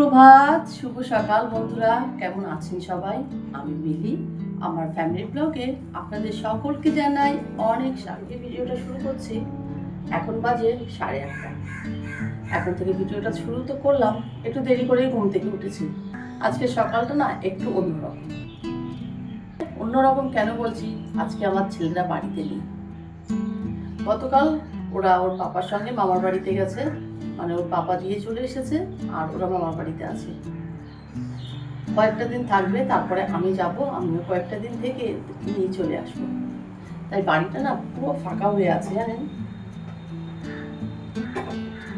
সুপ্রভাত, শুভ সকাল বন্ধুরা, কেমন আছেন সবাই? আমি মিলি। আমার ফ্যামিলি ব্লগে আপনাদের সকলকে জানাই অনেক স্বাগত। ভিডিওটা শুরু করছি। এখন বাজে 8:30। এখন থেকে ভিডিওটা শুরু তো করলাম, একটু দেরি করেই ঘুম থেকে উঠেছি। আজকে সকালটা না একটু অন্যরকম কেন বলছি, আজকে আমার ছেলেরা বাড়িতে নেই। গতকাল ওরা ওর পাপার সঙ্গে মামার বাড়িতে গেছে, মানে ওর পাপা দিয়ে চলে এসেছে আর ওরা মামার বাড়িতে আছে। কয়েকটা দিন থাকবে, তারপরে আমি যাব, আমিও কয়েকটা দিন থেকে নিয়ে চলে আসবো। তাই বাড়িটা না পুরো ফাঁকা হয়ে আছে, জানেন?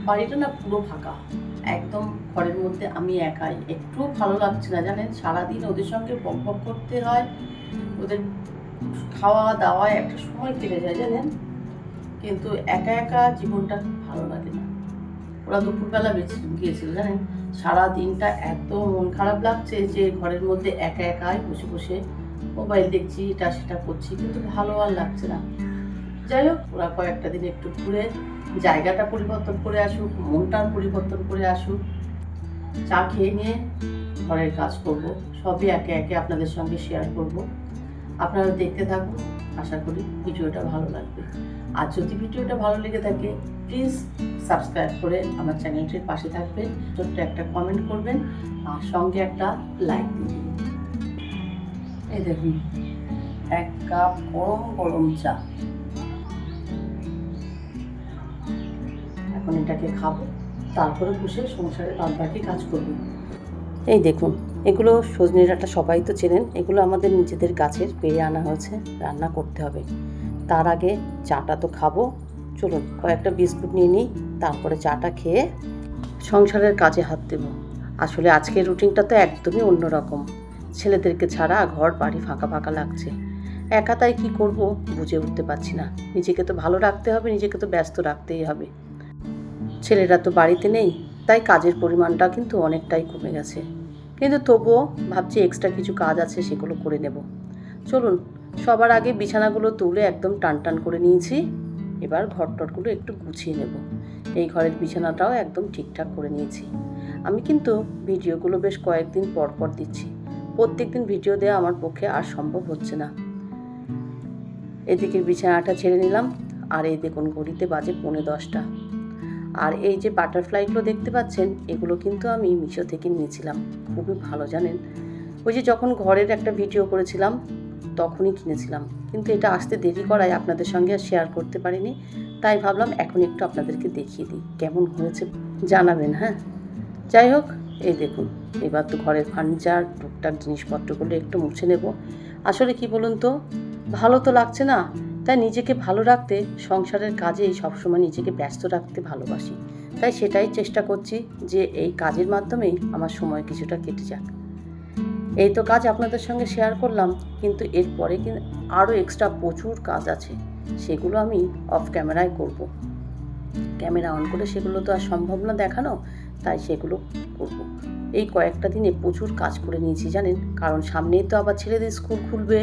বাড়িটা না পুরো ফাঁকা, একদম ঘরের মধ্যে আমি একাই। একটু ভালো লাগছে না, জানেন? সারাদিন ওদের সঙ্গে বক বক করতে হয়, ওদের খাওয়া দাওয়ায় একটা সময় কেটে যায়, জানেন? কিন্তু একা একা জীবনটা ভালো লাগে না। ওরা দুপুরবেলা গিয়েছিল, জানেন? সারা দিনটা এত মন খারাপ লাগছে যে ঘরের মধ্যে একা একাই বসে বসে মোবাইল দেখছি, এটা সেটা করছি, কিন্তু ভালো আর লাগছে না। যাই হোক, ওরা কয়েকটা দিন একটু ঘুরে জায়গাটা পরিবর্তন করে আসুক, মনটার পরিবর্তন করে আসুক। চা খেয়ে নিয়ে ঘরের কাজ করব, সবই একে একে আপনাদের সঙ্গে শেয়ার করব। আপনারা দেখতে থাকুন, আশা করি ভিডিওটা ভালো লাগবে। আর যদি ভিডিওটা ভালো লেগে থাকে, প্লিজ সাবস্ক্রাইব করে আমার চ্যানেলটির পাশে থাকবেন, ছোট্ট একটা কমেন্ট করবেন আর সঙ্গে একটা লাইক দিবেন। এই দেখুন, 1 কাপ গরম গরম চা। এখন এটাকে খাবো, তারপরে বসে সংসারের বাদবাকি কাজ করবো। এই দেখুন, এগুলো সজনে ডাঁটা, সবাই তো চেনেন। এগুলো আমাদের নিজেদের গাছের পেড়ে আনা হয়েছে, রান্না করতে হবে। তার আগে চাটা তো খাবো। চলুন কয়েকটা বিস্কুট নিয়ে নিই, তারপরে চাটা খেয়ে সংসারের কাজে হাত দেব। আসলে আজকের রুটিনটা তো একদমই অন্যরকম। ছেলেদেরকে ছাড়া ঘর বাড়ি ফাঁকা ফাঁকা লাগছে। একা তাই কী করব বুঝে উঠতে পারছি না। নিজেকে তো ভালো রাখতে হবে, নিজেকে তো ব্যস্ত রাখতেই হবে। ছেলেরা তো বাড়িতে নেই, তাই কাজের পরিমাণটা কিন্তু অনেকটাই কমে গেছে। কিন্তু তবুও ভাবছি এক্সট্রা কিছু কাজ আছে, সেগুলো করে নেব। চলুন, সবার আগে বিছানাগুলো তুলে একদম টান টান করে নিয়েছি। এবার ঘরটরগুলো একটু গুছিয়ে নেব। এই ঘরের বিছানাটাও একদম ঠিকঠাক করে নিয়েছি। আমি কিন্তু ভিডিওগুলো বেশ কয়েকদিন পর পর দিচ্ছি। প্রত্যেক দিন ভিডিও দেওয়া আমার পক্ষে আর সম্ভব হচ্ছে না। এদিকের বিছানাটা ছেড়ে নিলাম, আর এই দেখুন ঘড়িতে বাজে 10:45। আর এই যে বাটারফ্লাইগুলো দেখতে পাচ্ছেন, এগুলো কিন্তু আমি মিশো থেকে নিয়েছিলাম। খুবই ভালো, জানেন? ওই যে যখন ঘরের একটা ভিডিও করেছিলাম তখনই কিনেছিলাম, কিন্তু এটা আসতে দেরি করায় আপনাদের সঙ্গে আর শেয়ার করতে পারিনি। তাই ভাবলাম এখন একটু আপনাদেরকে দেখিয়ে দিই, কেমন হয়েছে জানাবেন। হ্যাঁ, যাই হোক, এই দেখুন, এবার তো ঘরের ফার্নিচার টুকটাক জিনিসপত্রগুলো একটু মুছে নেব। আসলে কি বলুন তো, ভালো তো লাগছে না। তাই নিজেকে ভালো রাখতে, সংসারের কাজেই সবসময় নিজেকে ব্যস্ত রাখতে ভালোবাসি। তাই সেটাই চেষ্টা করছি যে এই কাজের মাধ্যমেই আমার সময় কিছুটা কেটে যাক। এই তো কাজ আপনাদের সঙ্গে শেয়ার করলাম, কিন্তু এরপরে কিন্তু আরও এক্সট্রা প্রচুর কাজ আছে। সেগুলো আমি অফ ক্যামেরায় করব। ক্যামেরা অন করে সেগুলো তো আর সম্ভব না দেখানো, তাই সেগুলো করব। এই কয়েকটা দিনে প্রচুর কাজ করে নিয়েছি, জানেন? কারণ সামনেই তো আবার ছেলেদের স্কুল খুলবে,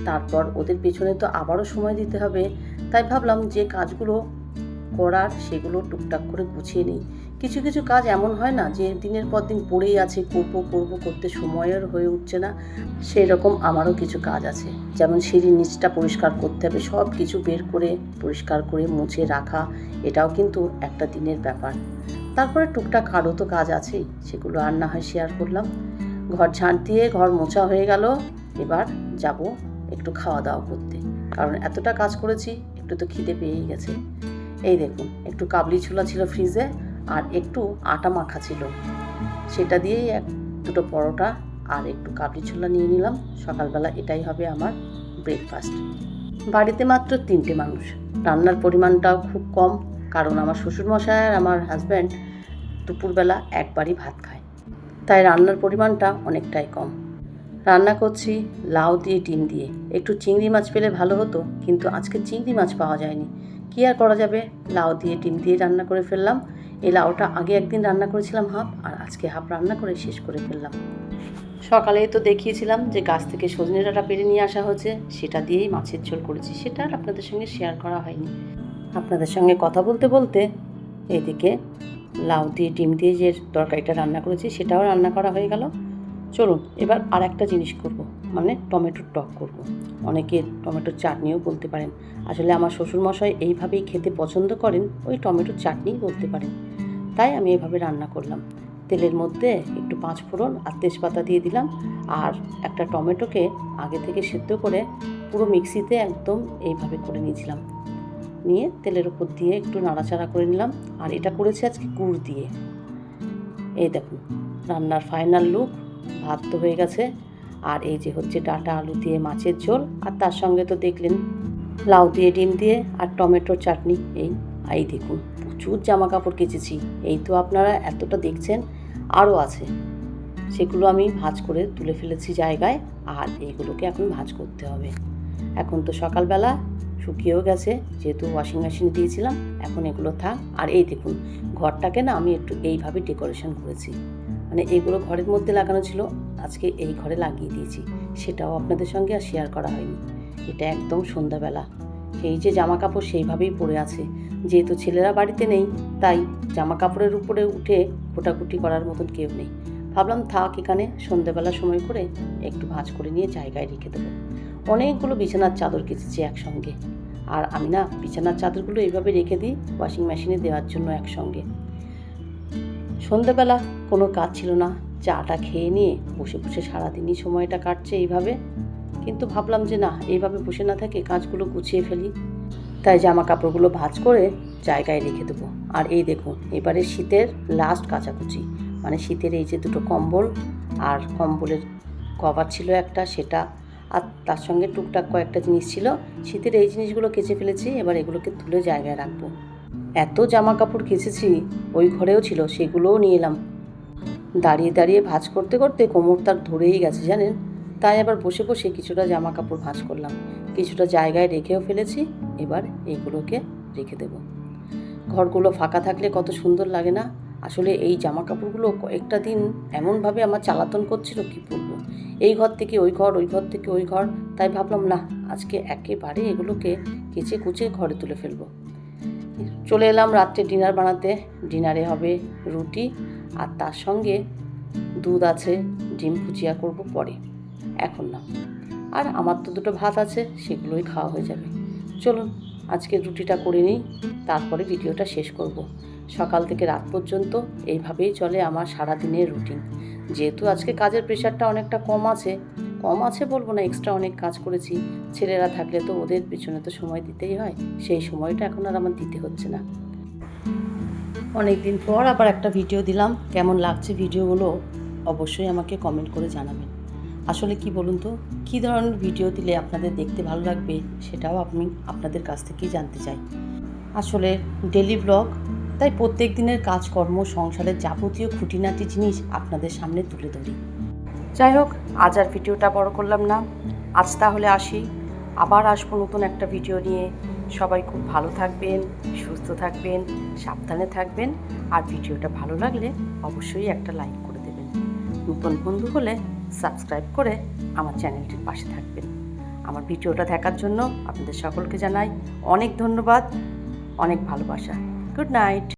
তারপর ওদের পেছনে তো আবারও সময় দিতে হবে। তাই ভাবলাম যে কাজগুলো করার সেগুলো টুকটাক করে গুছিয়ে নিই। কিছু কিছু কাজ এমন হয় না যে দিনের পর দিন পড়েই আছে, করব করতে সময়ের হয়ে উঠছে না। সেই রকম আমারও কিছু কাজ আছে, যেমন সিঁড়ির নিচটা পরিষ্কার করতে হবে, সব কিছু বের করে পরিষ্কার করে মুছে রাখা, এটাও কিন্তু একটা দিনের ব্যাপার। তারপরে টুকটাক আরও তো কাজ আছেই, সেগুলো আর না হয় শেয়ার করলাম। ঘর ঝাঁট দিয়ে ঘর মোছা হয়ে গেল। এবার যাব একটু খাওয়া দাওয়া করতে, কারণ এতটা কাজ করেছি, একটু তো খিদে পেয়েই গেছে। এই দেখুন, একটু কাবলি ছোলা ছিল ফ্রিজে, আর একটু আটা মাখা ছিল, সেটা দিয়েই দুটো পরোটা আর একটু কাবলি ছোলা নিয়ে নিলাম। সকালবেলা এটাই হবে আমার ব্রেকফাস্ট। বাড়িতে মাত্র 3টে মানুষ, রান্নার পরিমাণটাও খুব কম, কারণ আমার শ্বশুরমশাই আর আমার হাজব্যান্ড দুপুরবেলা একবারই ভাত খায়, তাই রান্নার পরিমাণটা অনেকটাই কম। রান্না করছি লাউ দিয়ে ডিম দিয়ে। একটু চিংড়ি মাছ পেলে ভালো হতো, কিন্তু আজকে চিংড়ি মাছ পাওয়া যায়নি। কী আর করা যাবে, লাউ দিয়ে ডিম দিয়ে রান্না করে ফেললাম। এই লাউটা আগে একদিন রান্না করেছিলাম হাফ, আর আজকে হাফ রান্না করে শেষ করে ফেললাম। সকালেই তো দেখিয়েছিলাম যে গাছ থেকে সজনে ডাঁটা পেড়ে নিয়ে আসা হয়েছে, সেটা দিয়েই মাছের ঝোল করেছি। সেটা আর আপনাদের সঙ্গে শেয়ার করা হয়নি। আপনাদের সঙ্গে কথা বলতে বলতে এইদিকে লাউ দিয়ে ডিম দিয়ে যে তরকারিটা রান্না করেছি সেটাও রান্না করা হয়ে গেল। চলুন এবার আর একটা জিনিস করব, মানে টমেটোর টক করব। অনেকে টমেটোর চাটনিও বলতে পারেন। আসলে আমার শ্বশুরমশাই এইভাবেই খেতে পছন্দ করেন, ওই টমেটোর চাটনিই বলতে পারেন। তাই আমি এভাবে রান্না করলাম। তেলের মধ্যে একটু পাঁচফোড়ন আর তেজপাতা দিয়ে দিলাম, আর একটা টমেটোকে আগে থেকে সেদ্ধ করে পুরো মিক্সিতে একদম এইভাবে করে নিয়েছিলাম। নিয়ে তেলের উপর দিয়ে একটু নাড়াচাড়া করে নিলাম। আর এটা করেছি আজকে গুড় দিয়ে। এই দেখুন রান্নার ফাইনাল লুক। ভাত তো হয়ে গেছে, আর এই যে হচ্ছে ডাঁটা আলু দিয়ে মাছের ঝোল, আর তার সঙ্গে তো দেখলেন লাউ দিয়ে ডিম দিয়ে আর টমেটোর চাটনি। এই দেখুন প্রচুর জামা কাপড় কেচেছি। এই তো আপনারা এতটা দেখছেন, আরও আছে, সেগুলো আমি ভাঁজ করে তুলে ফেলেছি জায়গায়। আর এইগুলোকে এখন ভাঁজ করতে হবে। এখন তো সকালবেলা শুকিয়েও গেছে, যেহেতু ওয়াশিং মেশিনে দিয়েছিলাম। এখন এগুলো থাক। আর এই দেখুন ঘরটাকে না আমি একটু এইভাবে ডেকোরেশন করেছি, মানে এগুলো ঘরের মধ্যে লাগানো ছিল, আজকে এই ঘরে লাগিয়ে দিয়েছি। সেটাও আপনাদের সঙ্গে আর শেয়ার করা হয়নি। এটা একদম সন্ধ্যাবেলা, সেই যে জামা কাপড় সেইভাবেই পড়ে আছে। যেহেতু ছেলেরা বাড়িতে নেই, তাই জামা কাপড়ের উপরে উঠে কোটাকুটি করার মতন কেউ নেই। ভাবলাম থাক, এখানে সন্ধ্যাবেলা সময় করে একটু ভাঁজ করে নিয়ে জায়গায় রেখে দেবো। অনেকগুলো বিছানার চাদর কেচেছি একসঙ্গে, আর আমি না বিছানার চাদরগুলো এইভাবে রেখে দিই ওয়াশিং মেশিনে দেওয়ার জন্য একসঙ্গে। সন্ধ্যাবেলা কোনো কাজ ছিল না, চাটা খেয়ে নিয়ে বসে বসে সারাদিনই সময়টা কাটছে এইভাবে। কিন্তু ভাবলাম যে না, এইভাবে বসে না থেকে কাজগুলো গুছিয়ে ফেলি। তাই জামা কাপড়গুলো ভাঁজ করে জায়গায় রেখে দেবো। আর এই দেখুন এবারে শীতের লাস্ট কাচাকুচি, মানে শীতের এই যে দুটো কম্বল আর কম্বলের কভার ছিল একটা, সেটা আর তার সঙ্গে টুকটাক কয়েকটা জিনিস ছিল। শীতের এই জিনিসগুলো কেচে ফেলেছি, এবার এগুলোকে তুলে জায়গায় রাখবো। এত জামা কাপড় কেচেছি, ওই ঘরেও ছিল, সেগুলোও নিয়ে এলাম। দাঁড়িয়ে দাঁড়িয়ে ভাঁজ করতে করতে কোমর তার ধরেই গেছে জানেন। তাই আবার বসে বসে কিছুটা জামা কাপড় ভাঁজ করলাম, কিছুটা জায়গায় রেখেও ফেলেছি। এবার এইগুলোকে রেখে দেব। ঘরগুলো ফাঁকা থাকলে কত সুন্দর লাগে না। আসলে এই জামা কাপড়গুলো কয়েকটা দিন এমনভাবে আমার চালাতন করছিল, কি বলবো, এই ঘর থেকে ওই ঘর, ওই ঘর থেকে ওই ঘর। তাই ভাবলাম না, আজকে একেবারে এগুলোকে কেচে কুচে ঘরে তুলে ফেলবো। চলে এলাম রাত্রে ডিনার বানাতে। ডিনারে হবে রুটি, আর তার সঙ্গে দুধ আছে, ডিম ভুজিয়া করব পরে, এখন না। আর আমার তো দুটো ভাত আছে, সেগুলোই খাওয়া হয়ে যাবে। চলুন আজকে রুটিটা করে নিই, তারপরে ভিডিওটা শেষ করব। সকাল থেকে রাত পর্যন্ত এইভাবেই চলে আমার সারাদিনের রুটিন। যেহেতু আজকে কাজের প্রেশারটা অনেকটা কম আছে বলবো না, এক্সট্রা অনেক কাজ করেছি। ছেলেরা থাকলে তো ওদের পিছনে তো সময় দিতেই হয়, সেই সময়টা এখন আর আমার দিতে হচ্ছে না। অনেক দিন পর আবার একটা ভিডিও দিলাম। কেমন লাগছে ভিডিওগুলো অবশ্যই আমাকে কমেন্ট করে জানাবেন। আসলে কি বলুন তো, কী ধরনের ভিডিও দিলে আপনাদের দেখতে ভালো লাগবে সেটাও আমি আপনাদের কাছ থেকেই জানতে চাই। আসলে ডেলি ব্লগ, তাই প্রত্যেক দিনের কাজকর্ম, সংসারের যাবতীয় খুঁটিনাটি জিনিস আপনাদের সামনে তুলে ধরি। যাই হোক, আজ আর ভিডিওটা বড় করলাম না, আজ তাহলে আসি। আবার আসবো নতুন একটা ভিডিও নিয়ে। সবাই খুব ভালো থাকবেন, সুস্থ থাকবেন, সাবধানে থাকবেন। আর ভিডিওটা ভালো লাগলে অবশ্যই একটা লাইক করে দেবেন। নতুন বন্ধু হলে সাবস্ক্রাইব করে আমার চ্যানেলটির পাশে থাকবেন। আমার ভিডিওটা দেখার জন্য আপনাদের সকলকে জানাই অনেক ধন্যবাদ, অনেক ভালোবাসা। Good night.